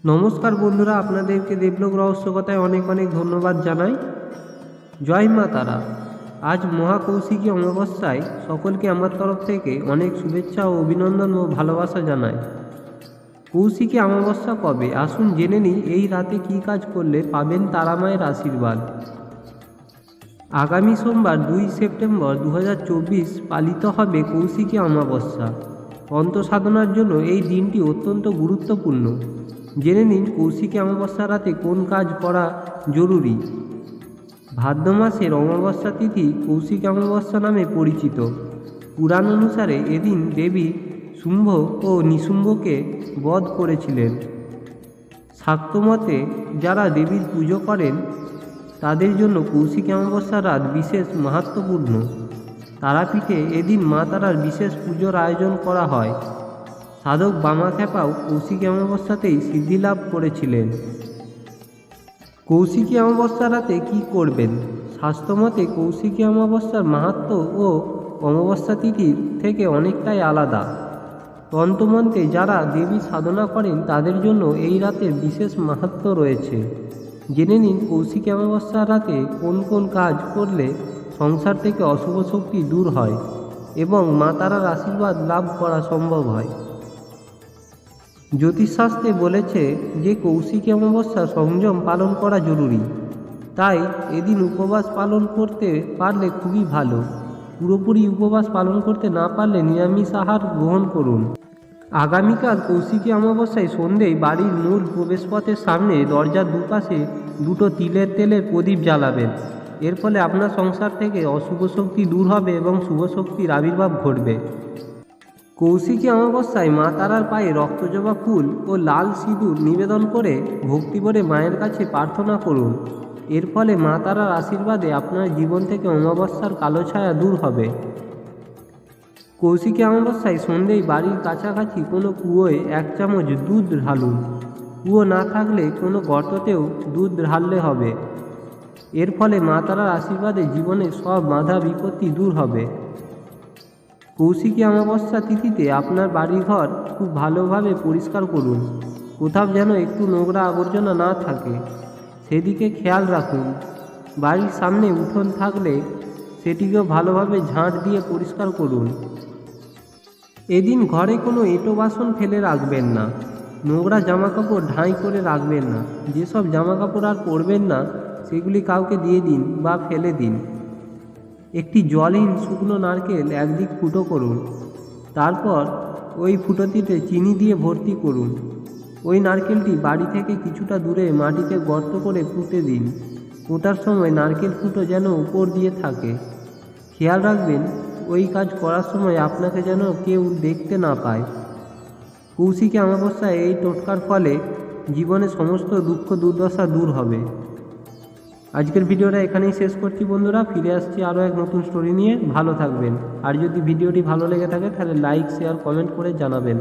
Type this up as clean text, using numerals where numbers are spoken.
নমস্কার বন্ধুরা, আপনাদেরকে দেবলোক রহস্যকথায় অনেক অনেক ধন্যবাদ জানাই। জয় মা তারা। আজ মহাকৌশিকী অমাবস্যায় সকলকে আমার তরফ থেকে অনেক শুভেচ্ছা ও অভিনন্দন ও ভালোবাসা জানাই। কৌশিকী অমাবস্যা কবে, আসুন জেনে নিই এই রাতে কী কাজ করলে পাবেন তারামায়ের আশীর্বাদ। আগামী সোমবার 2 সেপ্টেম্বর 2024 পালিত হবে কৌশিকী অমাবস্যা। তন্ত্র সাধনার জন্য এই দিনটি অত্যন্ত গুরুত্বপূর্ণ। জেনে নিন কৌশিকী অমাবস্যা রাতে কোন কাজ করা জরুরি। ভাদ্র মাসের অমাবস্যা তিথি কৌশিকী অমাবস্যা নামে পরিচিত। পুরাণ অনুসারে এদিন দেবী শুম্ভ ও নিশুম্ভকে বধ করেছিলেন। শাক্তমতে যারা দেবীর পুজো করেন তাদের জন্য কৌশিকী অমাবস্যার রাত বিশেষ মাহাত্ম্যপূর্ণ। তারাপীঠে এদিন মা তারার বিশেষ পুজোর আয়োজন করা হয়। সাধক বামাখ্যাপাও কৌশিকী অমাবস্যাতেই সিদ্ধিলাভ করেছিলেন। কৌশিকী অমাবস্যা রাতে কী করবেন? শাস্ত্রমতে কৌশিকী অমাবস্যার মাহাত্ম্য ও অমাবস্যা তিথির থেকে অনেকটাই আলাদা। তন্ত্রমন্ত্রে যারা দেবী সাধনা করেন তাদের জন্য এই রাতের বিশেষ মাহাত্ম্য রয়েছে। জেনে নিন কৌশিকী অমাবস্যার রাতে কোন কোন কাজ করলে সংসার থেকে অশুভ শক্তি দূর হয় এবং মা তারার আশীর্বাদ লাভ করা সম্ভব হয়। জ্যোতিষশাস্ত্রে বলেছে যে কৌশিকী অমাবস্যা সংযম পালন করা জরুরি, তাই এদিন উপবাস পালন করতে পারলে খুবই ভালো। পুরোপুরি উপবাস পালন করতে না পারলে নিরামিষ আহার গ্রহণ করুন। আগামীকাল কৌশিকী অমাবস্যায় সন্ধ্যেয় বাড়ির মূল প্রবেশপথের সামনে দরজার দুপাশে দুটো তিলের তেলের প্রদীপ জ্বালাবেন। এর ফলে আপনার সংসার থেকে অশুভ শক্তি দূর হবে এবং শুভ শক্তির আবির্ভাব ঘটবে। কৌশিকী অমাবস্যায় মা তারার পায়ে রক্তজবা ফুল ও লাল সিঁদুর নিবেদন করে ভক্তিভরে মায়ের কাছে প্রার্থনা করুন। এর ফলে মা তারার আশীর্বাদে আপনার জীবন থেকে অমাবস্যার কালো ছায়া দূর হবে। কৌশিকী অমাবস্যায় সন্ধ্যেয় বাড়ির কাছাকাছি কোনো কুয়োয় 1 চামচ দুধ ঢালুন। কুয়ো না থাকলে কোনো গর্ততেও দুধ ঢাললে হবে। এর ফলে মা তারার আশীর্বাদে জীবনের সব বাধা বিপত্তি দূর হবে। কৌশিকী অমাবস্যা তিথিতে আপনার বাড়িঘর খুব ভালোভাবে পরিষ্কার করুন। কোথাও যেন একটু নোংরা আবর্জনা না থাকে সেদিকে খেয়াল রাখুন। বাড়ির সামনে উঠোন থাকলে সেটিকেও ভালোভাবে ঝাঁট দিয়ে পরিষ্কার করুন। এদিন ঘরে কোনো এঁটো বাসন ফেলে রাখবেন না। নোংরা জামাকাপড় ঢাই করে রাখবেন না। যেসব জামাকাপড় আর পরবেন না সেগুলি কাউকে দিয়ে দিন বা ফেলে দিন। একটি জলহীন শুকনো নারকেল একদিক ফুটো করুন। তারপর ওই ফুটোটিতে চিনি দিয়ে ভর্তি করুন। ওই নারকেলটি বাড়ি থেকে কিছুটা দূরে মাটিতে গর্ত করে পুঁতে দিন। পোঁতার সময় নারকেল ফুটো যেন উপর দিয়ে থাকে। খেয়াল রাখবেন ওই কাজ করার সময় আপনাকে যেন কেউ দেখতে না পায়। কৌশিকী অমাবস্যায় এই টোটকার ফলে জীবনে সমস্ত দুঃখ দুর্দশা দূর হবে। আজকের ভিডিওটা এখানেই শেষ করছি বন্ধুরা। ফিরে আসছি আরও এক নতুন স্টোরি নিয়ে। ভালো থাকবেন। আর যদি ভিডিওটি ভালো লেগে থাকে তাহলে লাইক, শেয়ার, কমেন্ট করে জানাবেন।